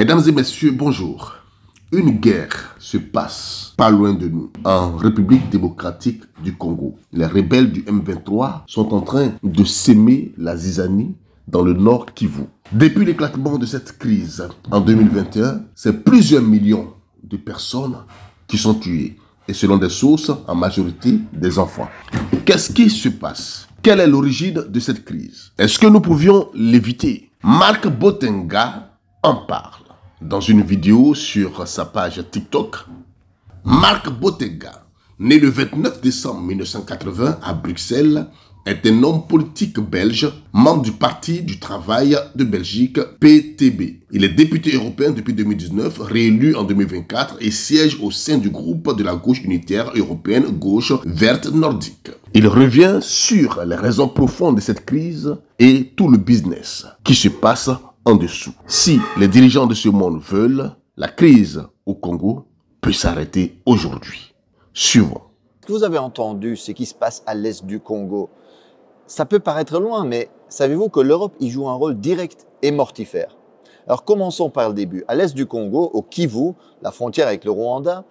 Mesdames et messieurs, bonjour. Une guerre se passe pas loin de nous, en République démocratique du Congo. Les rebelles du M23 sont en train de s'aimer la zizanie dans le nord Kivu. Depuis l'éclatement de cette crise en 2021, c'est plusieurs millions de personnes qui sont tuées. Et selon des sources, en majorité des enfants. Qu'est-ce qui se passe? Quelle est l'origine de cette crise? Est-ce que nous pouvions l'éviter? Marc Botenga en parle dans une vidéo sur sa page TikTok. Marc Botenga, né le 29 décembre 1980 à Bruxelles, est un homme politique belge, membre du Parti du Travail de Belgique, PTB. Il est député européen depuis 2019, réélu en 2024 et siège au sein du groupe de la gauche unitaire européenne gauche verte nordique. Il revient sur les raisons profondes de cette crise et tout le business qui se passe en dessous. Si les dirigeants de ce monde veulent, la crise au Congo peut s'arrêter aujourd'hui. Suivons. Vous avez entendu ce qui se passe à l'est du Congo. Ça peut paraître loin, mais savez-vous que l'Europe y joue un rôle direct et mortifère? Alors commençons par le début. À l'est du Congo, au Kivu, la frontière avec le Rwanda,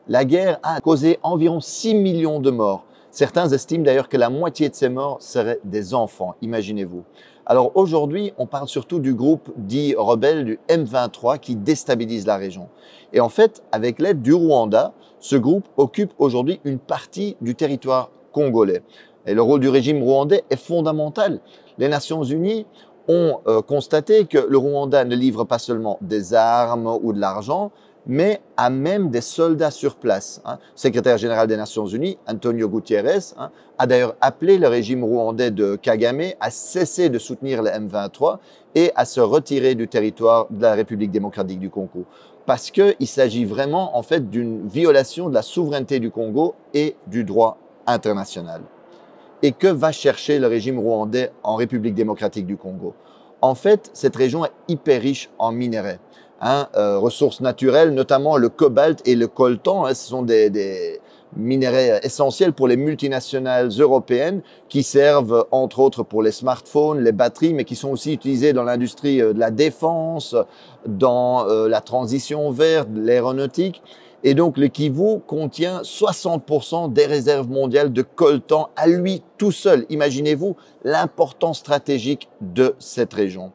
la guerre a causé environ 6 millions de morts. Certains estiment d'ailleurs que la moitié de ces morts seraient des enfants, imaginez-vous. Alors aujourd'hui, on parle surtout du groupe dit rebelle du M23 qui déstabilise la région. Et en fait, avec l'aide du Rwanda, ce groupe occupe aujourd'hui une partie du territoire congolais. Et le rôle du régime rwandais est fondamental. Les Nations Unies ont constaté que le Rwanda ne livre pas seulement des armes ou de l'argent, mais a même des soldats sur place. Le secrétaire général des Nations Unies, Antonio Guterres, a d'ailleurs appelé le régime rwandais de Kagame à cesser de soutenir le M23 et à se retirer du territoire de la République démocratique du Congo. Parce qu'il s'agit vraiment en fait d'une violation de la souveraineté du Congo et du droit international. Et que va chercher le régime rwandais en République démocratique du Congo? En fait, cette région est hyper riche en minerais. Ressources naturelles, notamment le cobalt et le coltan, ce sont des minerais essentiels pour les multinationales européennes qui servent entre autres pour les smartphones, les batteries, mais qui sont aussi utilisés dans l'industrie de la défense, dans la transition verte, l'aéronautique. Et donc le Kivu contient 60% des réserves mondiales de coltan à lui tout seul. Imaginez-vous l'importance stratégique de cette région.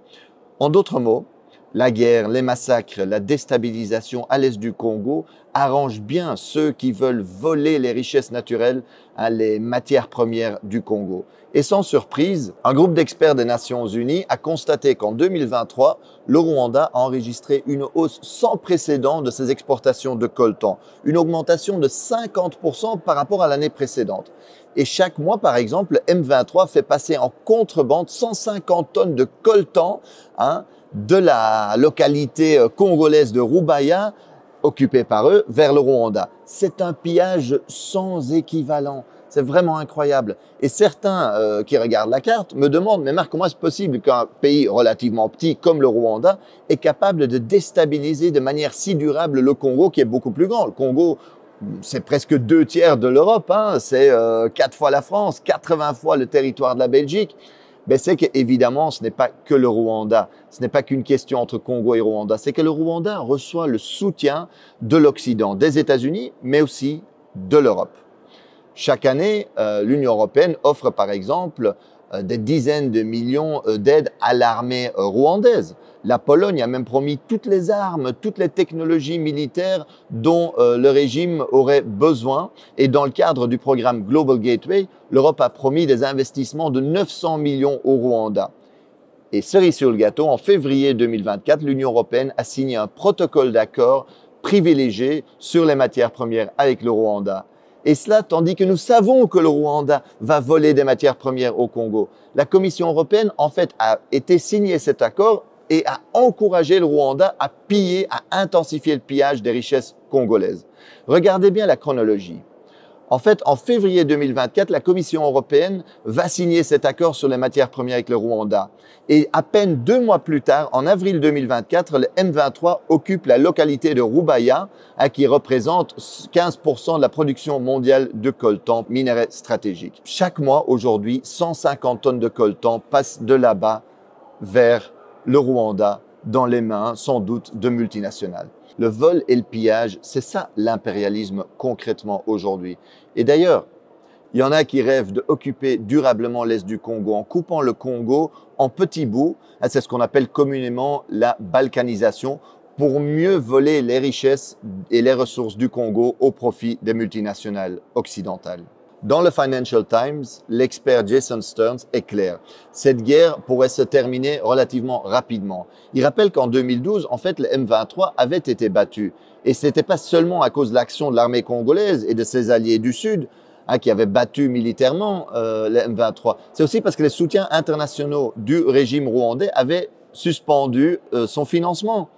En d'autres mots, la guerre, les massacres, la déstabilisation à l'est du Congo arrangent bien ceux qui veulent voler les richesses naturelles, les matières premières du Congo. Et sans surprise, un groupe d'experts des Nations Unies a constaté qu'en 2023, le Rwanda a enregistré une hausse sans précédent de ses exportations de coltan, une augmentation de 50% par rapport à l'année précédente. Et chaque mois, par exemple, le M23 fait passer en contrebande 150 tonnes de coltan de la localité congolaise de Rubaya, occupée par eux, vers le Rwanda. C'est un pillage sans équivalent. C'est vraiment incroyable. Et certains qui regardent la carte me demandent, mais Marc, comment est-ce possible qu'un pays relativement petit comme le Rwanda est capable de déstabiliser de manière si durable le Congo, qui est beaucoup plus grand? Le Congo, c'est presque 2/3 de l'Europe, c'est 4 fois la France, 80 fois le territoire de la Belgique. Ben c'est qu'évidemment, ce n'est pas que le Rwanda, ce n'est pas qu'une question entre Congo et Rwanda, c'est que le Rwanda reçoit le soutien de l'Occident, des États-Unis, mais aussi de l'Europe. Chaque année, l'Union européenne offre par exemple des dizaines de millions d'aides à l'armée rwandaise. La Pologne a même promis toutes les armes, toutes les technologies militaires dont le régime aurait besoin. Et dans le cadre du programme Global Gateway, l'Europe a promis des investissements de 900 millions au Rwanda. Et cerise sur le gâteau, en février 2024, l'Union européenne a signé un protocole d'accord privilégié sur les matières premières avec le Rwanda. Et cela tandis que nous savons que le Rwanda va voler des matières premières au Congo. La Commission européenne, en fait, a été signé cet accord et a encouragé le Rwanda à piller, à intensifier le pillage des richesses congolaises. Regardez bien la chronologie. En fait, en février 2024, la Commission européenne va signer cet accord sur les matières premières avec le Rwanda. Et à peine 2 mois plus tard, en avril 2024, le M23 occupe la localité de Rubaya, qui représente 15% de la production mondiale de coltan, minerai stratégique. Chaque mois, aujourd'hui, 150 tonnes de coltan passent de là-bas vers le Rwanda dans les mains, sans doute, de multinationales. Le vol et le pillage, c'est ça l'impérialisme concrètement aujourd'hui. Et d'ailleurs, il y en a qui rêvent d'occuper durablement l'Est du Congo en coupant le Congo en petits bouts. C'est ce qu'on appelle communément la balkanisation, pour mieux voler les richesses et les ressources du Congo au profit des multinationales occidentales. Dans le Financial Times, l'expert Jason Stearns est clair. Cette guerre pourrait se terminer relativement rapidement. Il rappelle qu'en 2012, en fait, le M23 avait été battu. Et ce n'était pas seulement à cause de l'action de l'armée congolaise et de ses alliés du Sud, qui avaient battu militairement le M23. C'est aussi parce que les soutiens internationaux du régime rwandais avaient suspendu son financement.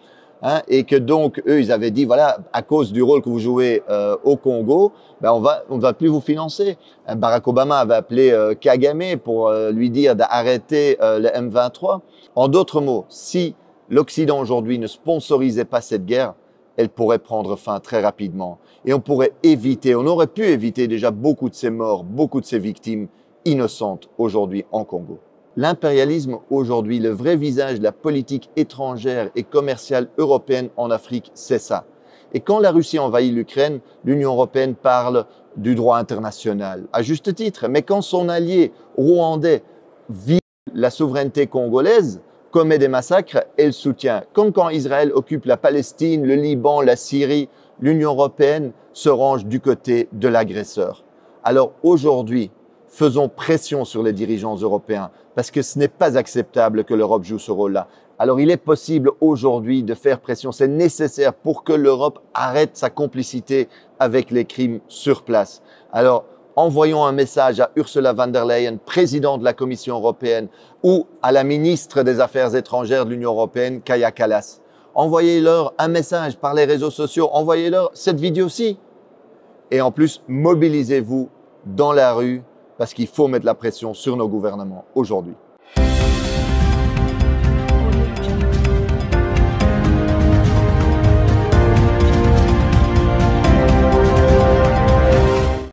Et que donc, eux, ils avaient dit, voilà, à cause du rôle que vous jouez au Congo, ben on ne va plus vous financer. Barack Obama avait appelé Kagame pour lui dire d'arrêter le M23. En d'autres mots, si l'Occident aujourd'hui ne sponsorisait pas cette guerre, elle pourrait prendre fin très rapidement. Et on pourrait éviter, on aurait pu éviter déjà beaucoup de ces morts, beaucoup de ces victimes innocentes aujourd'hui en Congo. L'impérialisme aujourd'hui, le vrai visage de la politique étrangère et commerciale européenne en Afrique, c'est ça. Et quand la Russie envahit l'Ukraine, l'Union européenne parle du droit international, à juste titre. Mais quand son allié rwandais vit la souveraineté congolaise, commet des massacres, elle soutient. Comme quand Israël occupe la Palestine, le Liban, la Syrie, l'Union européenne se range du côté de l'agresseur. Alors aujourd'hui, faisons pression sur les dirigeants européens parce que ce n'est pas acceptable que l'Europe joue ce rôle-là. Alors il est possible aujourd'hui de faire pression, c'est nécessaire pour que l'Europe arrête sa complicité avec les crimes sur place. Alors envoyons un message à Ursula von der Leyen, présidente de la Commission européenne, ou à la ministre des Affaires étrangères de l'Union européenne, Kaja Kallas. Envoyez-leur un message par les réseaux sociaux, envoyez-leur cette vidéo-ci. Et en plus, mobilisez-vous dans la rue parce qu'il faut mettre la pression sur nos gouvernements aujourd'hui.